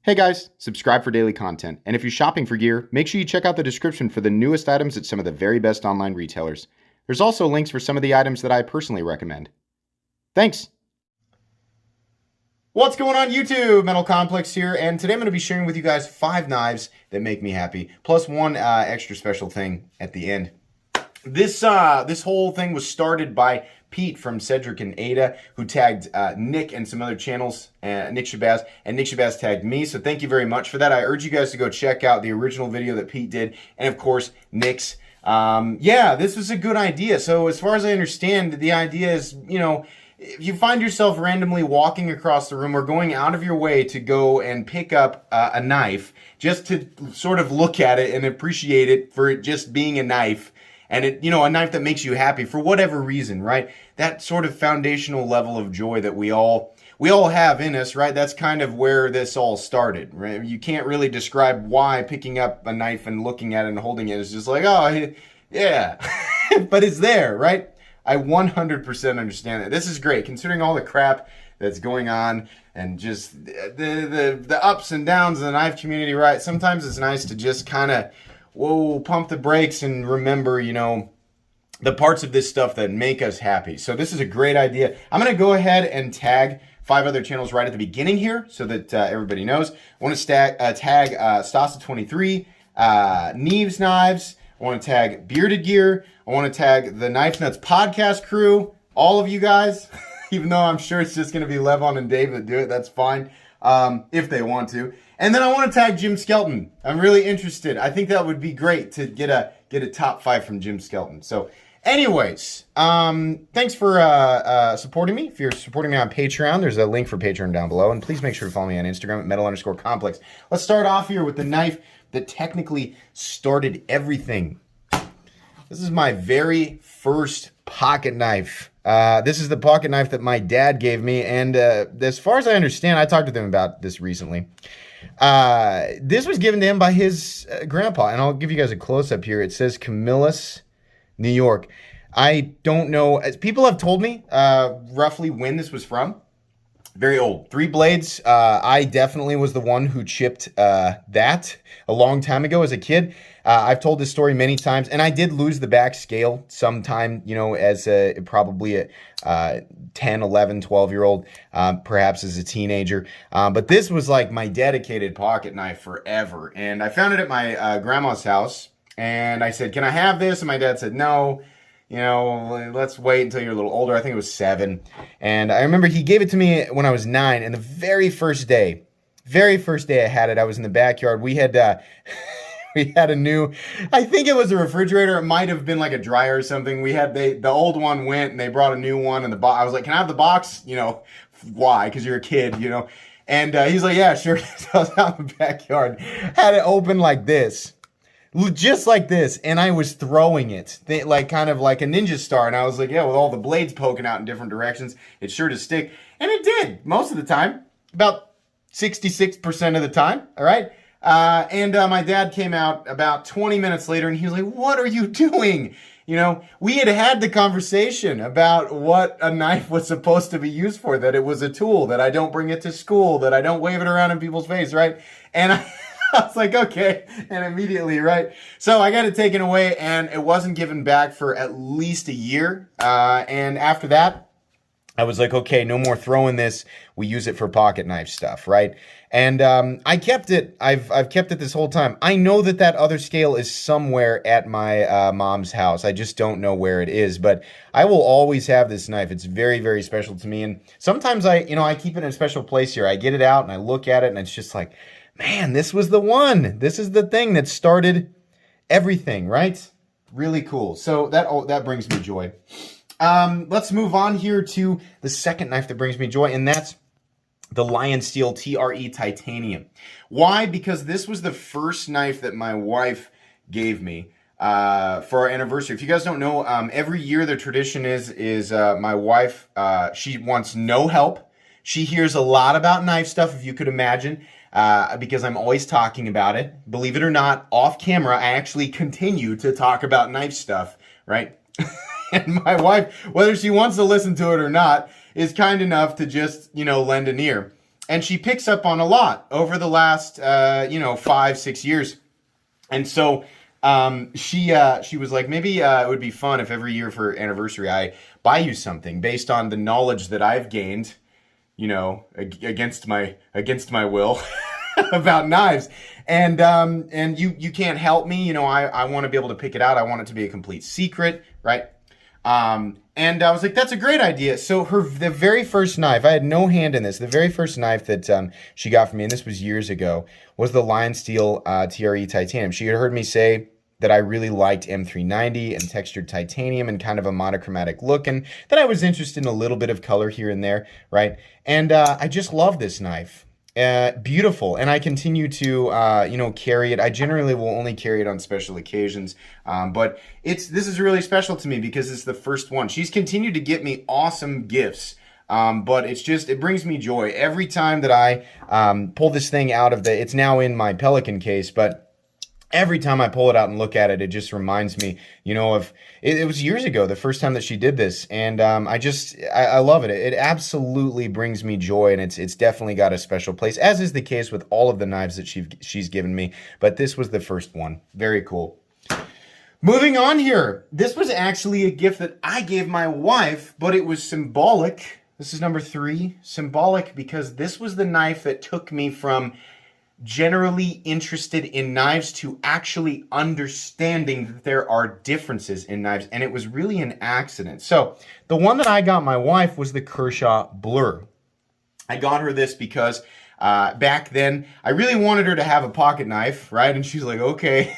Hey guys, subscribe for daily content. And if you're shopping for gear, make sure you check out the description for the newest items at some of the very best online retailers. There's also links for some of the items that I personally recommend. Thanks! What's going on YouTube? Metal Complex here, and today I'm going to be sharing with you guys 5 knives that make me happy, plus one extra special thing at the end. This whole thing was started by Pete from Cedric and Ada, who tagged Nick and some other channels, Nick Shabazz, and Nick Shabazz tagged me, so thank you very much for that. I urge you guys to go check out the original video that Pete did, and of course, Nick's. Yeah, this was a good idea. So as far as I understand, the idea is, you know, if you find yourself randomly walking across the room or going out of your way to go and pick up a knife, just to sort of look at it and appreciate it for it just being a knife, and it, you know, a knife that makes you happy for whatever reason, right? That sort of foundational level of joy that we all have in us, right? That's kind of where this all started, right? You can't really describe why picking up a knife and looking at it and holding it is just like, oh, yeah. But it's there, right? I 100% understand that. This is great, considering all the crap that's going on and just the ups and downs of the knife community, right? Sometimes it's nice to just kind of, whoa, pump the brakes and remember, you know, the parts of this stuff that make us happy. So this is a great idea. I'm going to go ahead and tag 5 other channels right at the beginning here so that everybody knows. I want to tag Stasa23, Neves Knives. I want to tag Bearded Gear. I want to tag the Knife Nuts podcast crew. All of you guys, even though I'm sure it's just going to be Levon and Dave that do it. That's fine if they want to. And then I want to tag Jim Skelton. I'm really interested. I think that would be great to get a top 5 from Jim Skelton. So anyways, thanks for supporting me. If you're supporting me on Patreon, there's a link for Patreon down below. And please make sure to follow me on Instagram at metal_complex. Let's start off here with the knife that technically started everything. This is my very first pocket knife. This is the pocket knife that my dad gave me. And as far as I understand, I talked to them about this recently. This was given to him by his grandpa. And I'll give you guys a close-up here. It says Camillus, New York. I don't know. As people have told me roughly when this was from. Very old. 3 blades. I definitely was the one who chipped that a long time ago as a kid. I've told this story many times, and I did lose the back scale sometime, you know, as probably a 10, 11, 12-year-old, perhaps as a teenager. But this was like my dedicated pocket knife forever. And I found it at my grandma's house, and I said, can I have this? And my dad said, no. You know, let's wait until you're a little older. I think it was 7. And I remember he gave it to me when I was 9. And the very first day I had it, I was in the backyard. We had we had a new, I think it was a refrigerator. It might have been like a dryer or something. We had, the old one went and they brought a new one. And I was like, can I have the box? You know, why? Because you're a kid, you know. And he's like, yeah, sure. So I was out in the backyard. Had it open like this. Just like this, and I was throwing it, like kind of like a ninja star, and I was like, yeah, with all the blades poking out in different directions, it's sure to stick, and it did, most of the time, about 66% of the time, all right? And my dad came out about 20 minutes later, and he was like, what are you doing? You know, we had the conversation about what a knife was supposed to be used for, that it was a tool, that I don't bring it to school, that I don't wave it around in people's face, right? And I was like, okay, and immediately, right? So I got it taken away, and it wasn't given back for at least a year. And after that, I was like, okay, no more throwing this. We use it for pocket knife stuff, right? And I kept it. I've kept it this whole time. I know that other scale is somewhere at my mom's house. I just don't know where it is, but I will always have this knife. It's very, very special to me. And sometimes I keep it in a special place here. I get it out and I look at it, and it's just like, man, this was the one. This is the thing that started everything, right? Really cool. So that brings me joy. Let's move on here to the second knife that brings me joy, and that's the Lion Steel TRE Titanium. Why? Because this was the first knife that my wife gave me for our anniversary. If you guys don't know, every year the tradition is my wife, she wants no help. She hears a lot about knife stuff, if you could imagine. Because I'm always talking about it. Believe it or not, off camera, I actually continue to talk about knife stuff, right? And my wife, whether she wants to listen to it or not, is kind enough to just, you know, lend an ear. And she picks up on a lot over the last, 5-6 years. And so she was like, maybe it would be fun if every year for anniversary I buy you something based on the knowledge that I've gained, against my will about knives. And you can't help me. I want to be able to pick it out. I want it to be a complete secret, right? And I was like, that's a great idea. So the very first knife, I had no hand in this. The very first knife that she got for me, and this was years ago, was the Lion Steel TRE Titanium. She had heard me say that I really liked M390 and textured titanium and kind of a monochromatic look, and that I was interested in a little bit of color here and there, right? And I just love this knife. Beautiful, and I continue to carry it. I generally will only carry it on special occasions, but this is really special to me because it's the first one. She's continued to get me awesome gifts, but it brings me joy every time that I pull this thing out of it's now in my Pelican case, but every time I pull it out and look at it, it just reminds me, of it was years ago, the first time that she did this, and I love it. It absolutely brings me joy, and it's definitely got a special place, as is the case with all of the knives that she's given me. But this was the first one. Very cool. Moving on here, this was actually a gift that I gave my wife, but it was symbolic. This is number 3, symbolic, because this was the knife that took me from generally interested in knives to actually understanding that there are differences in knives, and it was really an accident. So the one that I got my wife was the Kershaw Blur. I got her this because back then I really wanted her to have a pocket knife, right? And she's like, okay.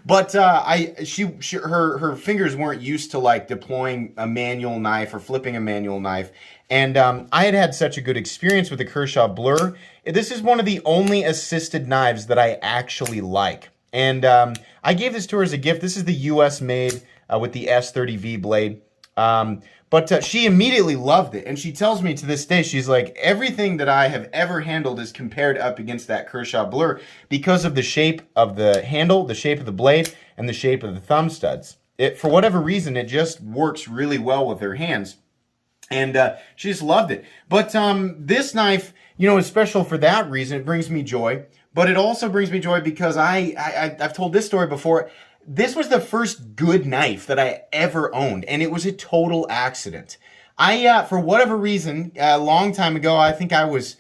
But her fingers weren't used to like deploying a manual knife or flipping a manual knife. And I had such a good experience with the Kershaw Blur. This is one of the only assisted knives that I actually like. And I gave this to her as a gift. This is the US made with the S30V blade. But she immediately loved it. And she tells me to this day, she's like, everything that I have ever handled is compared up against that Kershaw Blur because of the shape of the handle, the shape of the blade, and the shape of the thumb studs. For whatever reason, it just works really well with her hands. And she just loved it. But this knife, is special for that reason. It brings me joy. But it also brings me joy because I've told this story before. This was the first good knife that I ever owned, and it was a total accident. For whatever reason, a long time ago, I think I was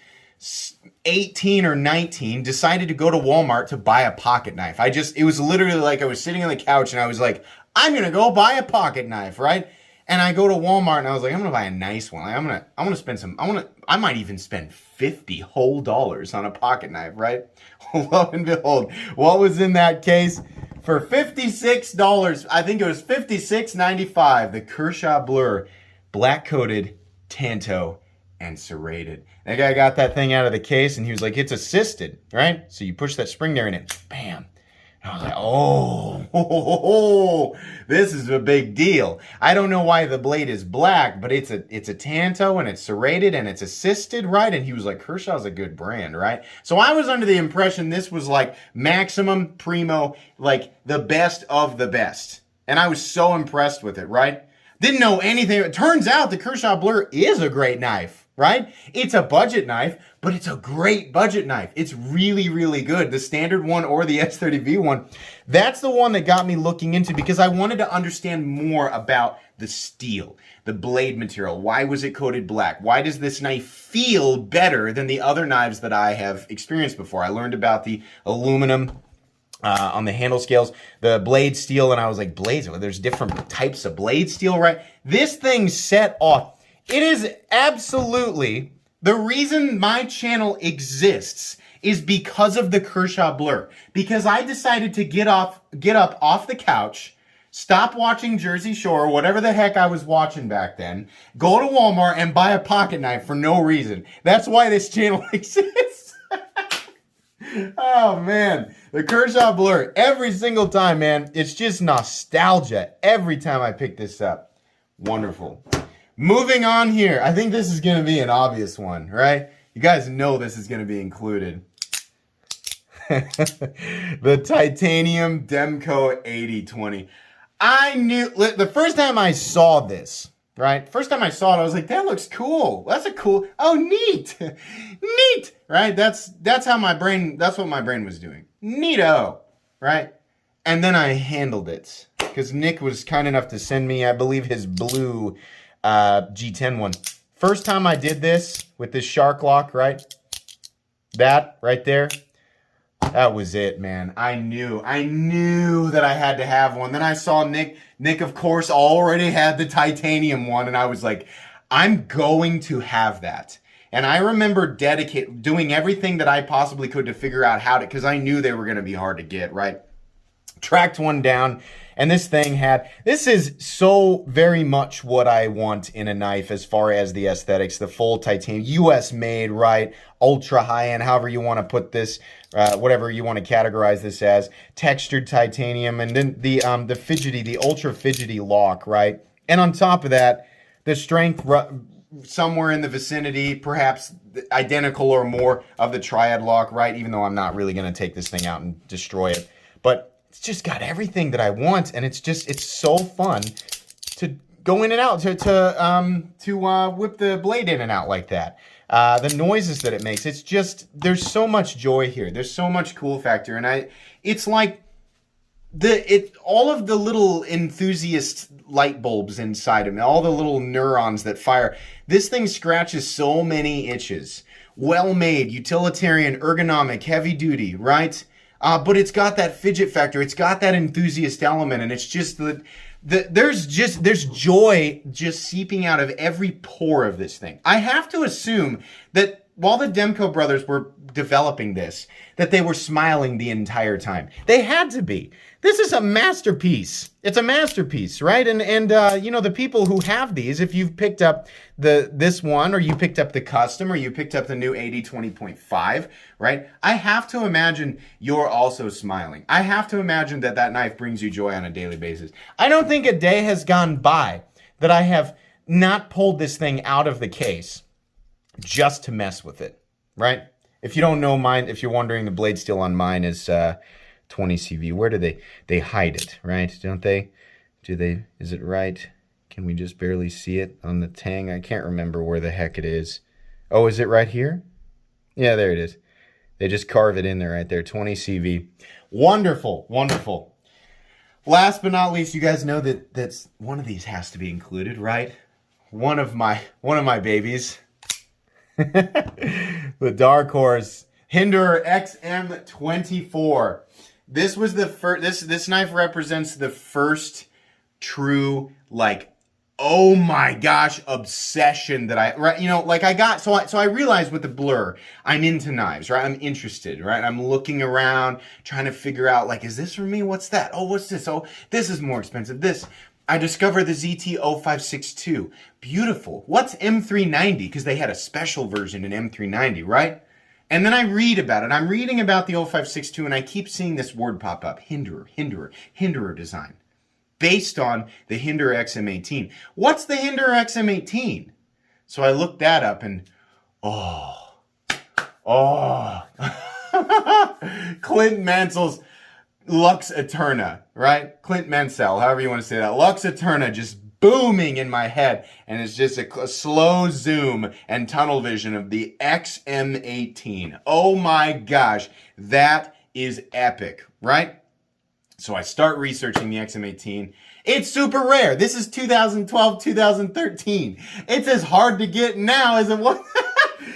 18 or 19, decided to go to Walmart to buy a pocket knife. It was literally like I was sitting on the couch and I was like, I'm going to go buy a pocket knife, right? And I go to Walmart and I was like, I'm going to buy a nice one. I might even spend $50 whole on a pocket knife, right? Lo and behold, what was in that case? For $56, I think it was $56.95, the Kershaw Blur, black-coated, tanto, and serrated. That guy got that thing out of the case, and he was like, it's assisted, right? So you push that spring there, and it, bam. And I was like, oh, this is a big deal. I don't know why the blade is black, but it's a tanto, and it's serrated, and it's assisted, right? And he was like, Kershaw's a good brand, right? So I was under the impression this was like maximum, primo, like the best of the best. And I was so impressed with it, right? Didn't know anything. It turns out the Kershaw Blur is a great knife, right? It's a budget knife, but it's a great budget knife. It's really, really good. The standard one or the S30V one, that's the one that got me looking into because I wanted to understand more about the steel, the blade material. Why was it coated black? Why does this knife feel better than the other knives that I have experienced before? I learned about the aluminum on the handle scales, the blade steel, and I was like, blades, well, there's different types of blade steel, right? This thing set off. It is absolutely the reason my channel exists is because of the Kershaw Blur. Because I decided to get up off the couch, stop watching Jersey Shore, whatever the heck I was watching back then, go to Walmart and buy a pocket knife for no reason. That's why this channel exists. Oh man, the Kershaw Blur, every single time, man, it's just nostalgia every time I pick this up. Wonderful. Moving on here, I think this is going to be an obvious one, right? You guys know this is going to be included. The titanium Demco 8020. I knew, the first time I saw this, right? First time I saw it, I was like, that looks cool. That's a cool, oh, neat, neat, right? That's how my brain, that's what my brain was doing. Neato, right? And then I handled it because Nick was kind enough to send me, I believe, his blue G10 one. First time I did this with this shark lock, right? That right there, that was it, man. I knew that I had to have one. Then I saw Nick, of course, already had the titanium one, and I was like, I'm going to have that. And I remember doing everything that I possibly could to figure out how to, because I knew they were going to be hard to get, right? Tracked one down, and this thing this is so very much what I want in a knife as far as the aesthetics, the full titanium, US made, right? Ultra high end, however you want to put this, whatever you want to categorize this as, textured titanium, and then the ultra fidgety lock, right? And on top of that, the strength somewhere in the vicinity, perhaps identical or more of the triad lock, right? Even though I'm not really going to take this thing out and destroy it. But it's just got everything that I want, and it's so fun to go in and out, to whip the blade in and out like that. The noises that it makes, there's so much joy here. There's so much cool factor, and it's like all of the little enthusiast light bulbs inside of me, all the little neurons that fire. This thing scratches so many itches. Well made, utilitarian, ergonomic, heavy duty, right? But it's got that fidget factor. It's got that enthusiast element, and it's just there's joy just seeping out of every pore of this thing. I have to assume that while the Demco brothers were developing this, that they were smiling the entire time. They had to be. This is a masterpiece. It's a masterpiece, right? And you know, the people who have these, if you've picked up this one, or you picked up the custom, or you picked up the new 80-20.5, right? I have to imagine you're also smiling. I have to imagine that knife brings you joy on a daily basis. I don't think a day has gone by that I have not pulled this thing out of the case just to mess with it, right? If you don't know mine, if you're wondering, the blade steel on mine is 20 CV. Where do they hide it, right? Don't they? Is it right? Can we just barely see it on the tang? I can't remember where the heck it is. Oh, is it right here? Yeah, there it is. They just carve it in there right there, 20 CV. Wonderful, wonderful. Last but not least, you guys know that's one of these has to be included, right? One of my babies. The dark horse, Hinderer XM24. This was the first. This knife represents the first true, like, oh my gosh, obsession that I got. So I realized with the Blur, I'm into knives, right? I'm interested, right? I'm looking around, trying to figure out, like, is this for me? What's that? Oh, what's this? Oh, this is more expensive. This. I discovered the ZT0562. Beautiful. What's M390? Because they had a special version in M390, right? And then I read about it. I'm reading about the 0562, and I keep seeing this word pop up. Hinderer design. Based on the Hinderer XM18. What's the Hinderer XM18? So I looked that up, and Clint Mansell's Lux Eterna, right? Clint Mansell, however you want to say that. Lux Eterna just booming in my head, and it's just a slow zoom and tunnel vision of the XM18. Oh my gosh, that is epic, right? So I start researching the XM18. It's super rare. This is 2012, 2013. It's as hard to get now as it was.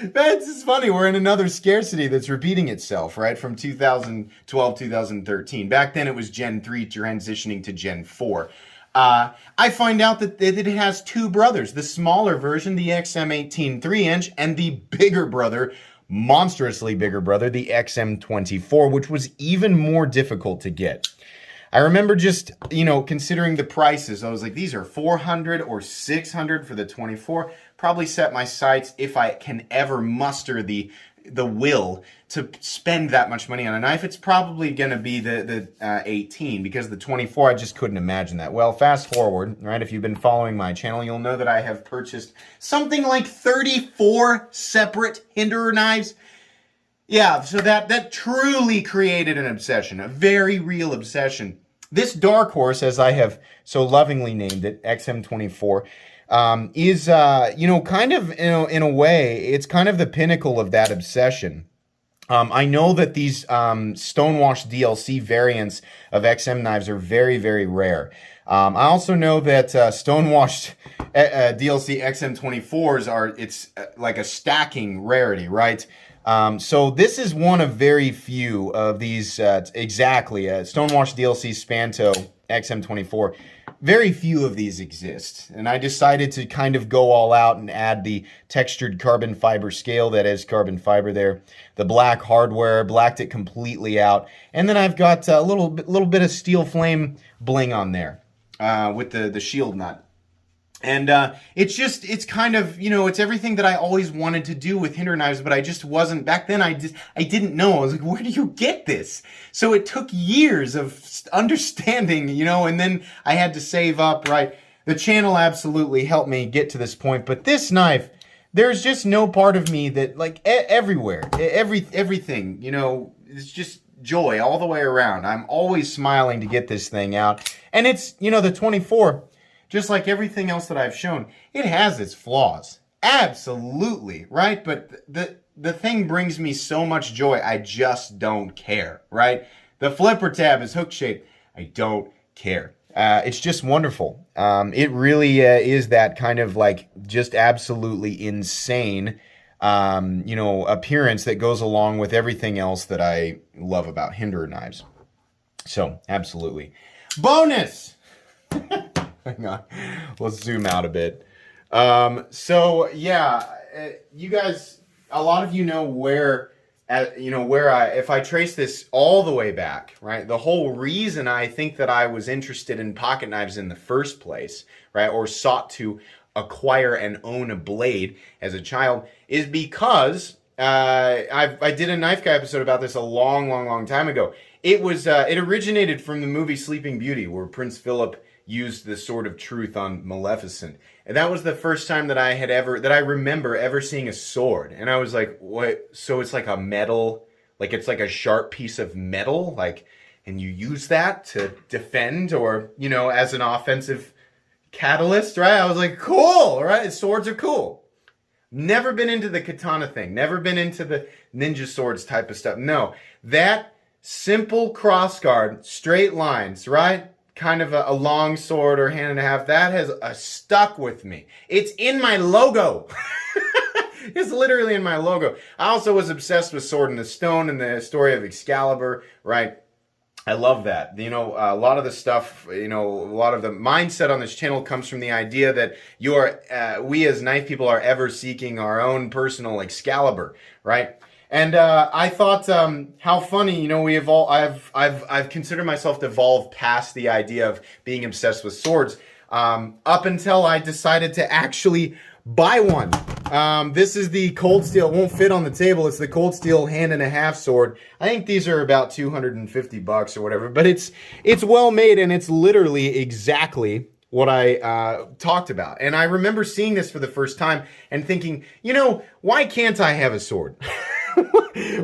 That's just funny. We're in another scarcity that's repeating itself, right? From 2012, 2013. Back then it was Gen 3 transitioning to Gen 4. I find out that it has two brothers. The smaller version, the XM18 3-inch, and the bigger brother, monstrously bigger brother, the XM24, which was even more difficult to get. I remember just, considering the prices. I was like, these are $400 or $600 for the 24. Probably set my sights, if I can ever muster the will to spend that much money on a knife, it's probably going to be the 18, because the 24, I just couldn't imagine that. Well, fast forward, right? If you've been following my channel, you'll know that I have purchased something like 34 separate Hinderer knives. Yeah, so that truly created an obsession, a very real obsession. This dark horse, as I have so lovingly named it, XM24, is, kind of, in a way, it's kind of the pinnacle of that obsession. I know that these stonewashed DLC variants of XM knives are very, very rare. I also know that stonewashed DLC XM24s it's like a stacking rarity, right? So this is one of very few of these, stonewashed DLC Spanto XM24. Very few of these exist, and I decided to kind of go all out and add the textured carbon fiber scale that is carbon fiber there, the black hardware, blacked it completely out, and then I've got a little bit of steel flame bling on there with the shield nut. And it's kind of, it's everything that I always wanted to do with Hinderer knives, but I just wasn't, back then I didn't know. I was like, where do you get this? So it took years of understanding, and then I had to save up, right? The channel absolutely helped me get to this point, but this knife, there's just no part of me that, like, everywhere, everything, it's just joy all the way around. I'm always smiling to get this thing out. And it's, the 24, just like everything else that I've shown, it has its flaws. Absolutely, right? But the thing brings me so much joy, I just don't care, right? The flipper tab is hook-shaped. I don't care. It's just wonderful. It really is that kind of, like, just absolutely insane, appearance that goes along with everything else that I love about Hinderer knives. So, absolutely. Bonus! Hang on. Let's zoom out a bit. So yeah, you guys, a lot of you know where if I trace this all the way back, right? The whole reason I think that I was interested in pocket knives in the first place, right? Or sought to acquire and own a blade as a child is because I did a Knife Guy episode about this a long time ago. It originated from the movie Sleeping Beauty, where Prince Philip used the Sword of Truth on Maleficent. And that was the first time that I remember ever seeing a sword. And I was like, what? So it's like a metal, like it's like a sharp piece of metal, like, and you use that to defend or, as an offensive catalyst, right? I was like, cool, right? Swords are cool. Never been into the katana thing. Never been into the ninja swords type of stuff. No, that simple crossguard, straight lines, right? Kind of a long sword or hand and a half, that has stuck with me. It's in my logo. It's literally in my logo. I also was obsessed with Sword in the Stone and the story of Excalibur, right? I love that. A lot of the stuff, a lot of the mindset on this channel comes from the idea that we as knife people are ever seeking our own personal Excalibur, right? And I thought, how funny, I've considered myself to evolve past the idea of being obsessed with swords, up until I decided to actually buy one. This is the Cold Steel. It won't fit on the table. It's the Cold Steel hand and a half sword. I think these are about $250 or whatever, but it's well made, and it's literally exactly what I talked about. And I remember seeing this for the first time and thinking, why can't I have a sword?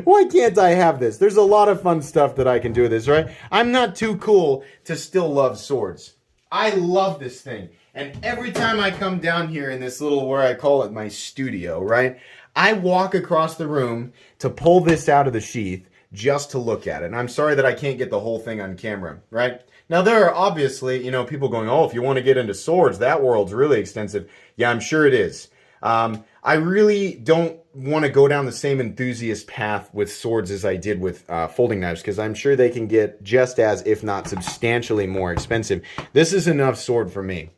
Why can't I have this? There's a lot of fun stuff that I can do with this, right? I'm not too cool to still love swords. I love this thing. And every time I come down here in this little, where I call it my studio, right? I walk across the room to pull this out of the sheath just to look at it. And I'm sorry that I can't get the whole thing on camera, right? Now, there are obviously, people going, oh, if you want to get into swords, that world's really extensive. Yeah, I'm sure it is. I really don't want to go down the same enthusiast path with swords as I did with folding knives, because I'm sure they can get just as, if not substantially more expensive. This is enough sword for me.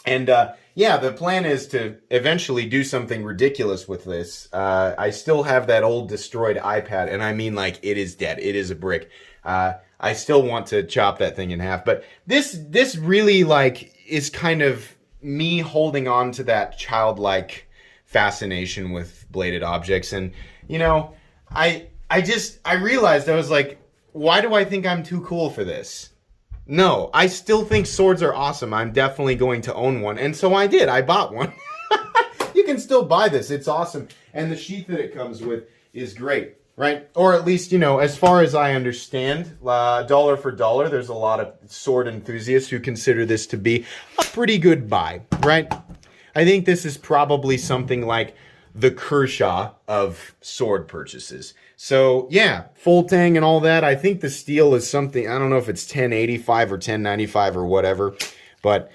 And yeah, the plan is to eventually do something ridiculous with this. I still have that old destroyed iPad, and I mean, like, it is dead. It is a brick. I still want to chop that thing in half. But this really, like, is kind of me holding on to that childlike fascination with bladed objects. And, I realized, I was like, why do I think I'm too cool for this? No, I still think swords are awesome. I'm definitely going to own one. And so I did. I bought one. You can still buy this. It's awesome. And the sheath that it comes with is great, right? Or at least, as far as I understand, dollar for dollar, there's a lot of sword enthusiasts who consider this to be a pretty good buy, right? I think this is probably something like the Kershaw of sword purchases. So yeah, full tang and all that. I think the steel is something, I don't know if it's 1085 or 1095 or whatever, but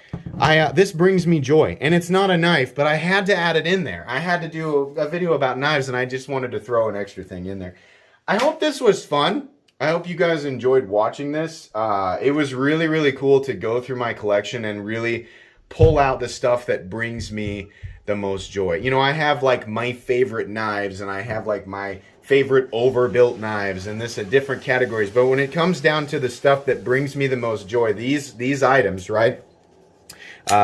this brings me joy. And it's not a knife, but I had to add it in there. I had to do a video about knives, and I just wanted to throw an extra thing in there. I hope this was fun. I hope you guys enjoyed watching this. It was really, really cool to go through my collection and really pull out the stuff that brings me the most joy. You know, I have like my favorite knives, and I have like my favorite overbuilt knives, and this are different categories. But when it comes down to the stuff that brings me the most joy, these items, right?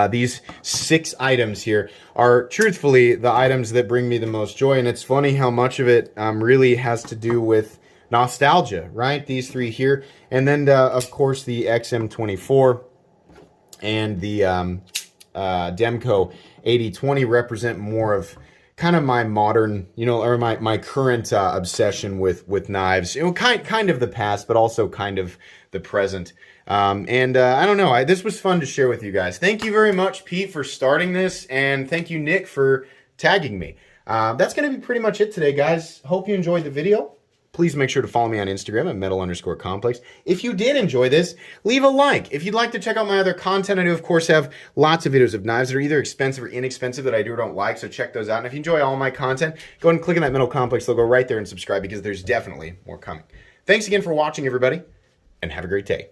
These 6 items here are truthfully the items that bring me the most joy. And it's funny how much of it really has to do with nostalgia, right? These 3 here. And then, of course, the XM24 and the Demco 8020 represent more of kind of my modern, you know, or my current obsession with knives. You know, kind of the past, but also kind of the present. I don't know. This was fun to share with you guys. Thank you very much, Pete, for starting this, and thank you, Nick, for tagging me. That's going to be pretty much it today, guys. Hope you enjoyed the video. Please make sure to follow me on Instagram at metal_complex. If you did enjoy this, leave a like. If you'd like to check out my other content, I do, of course, have lots of videos of knives that are either expensive or inexpensive that I do or don't like, so check those out. And if you enjoy all my content, go ahead and click on that Metal Complex logo right there and subscribe, because there's definitely more coming. Thanks again for watching, everybody, and have a great day.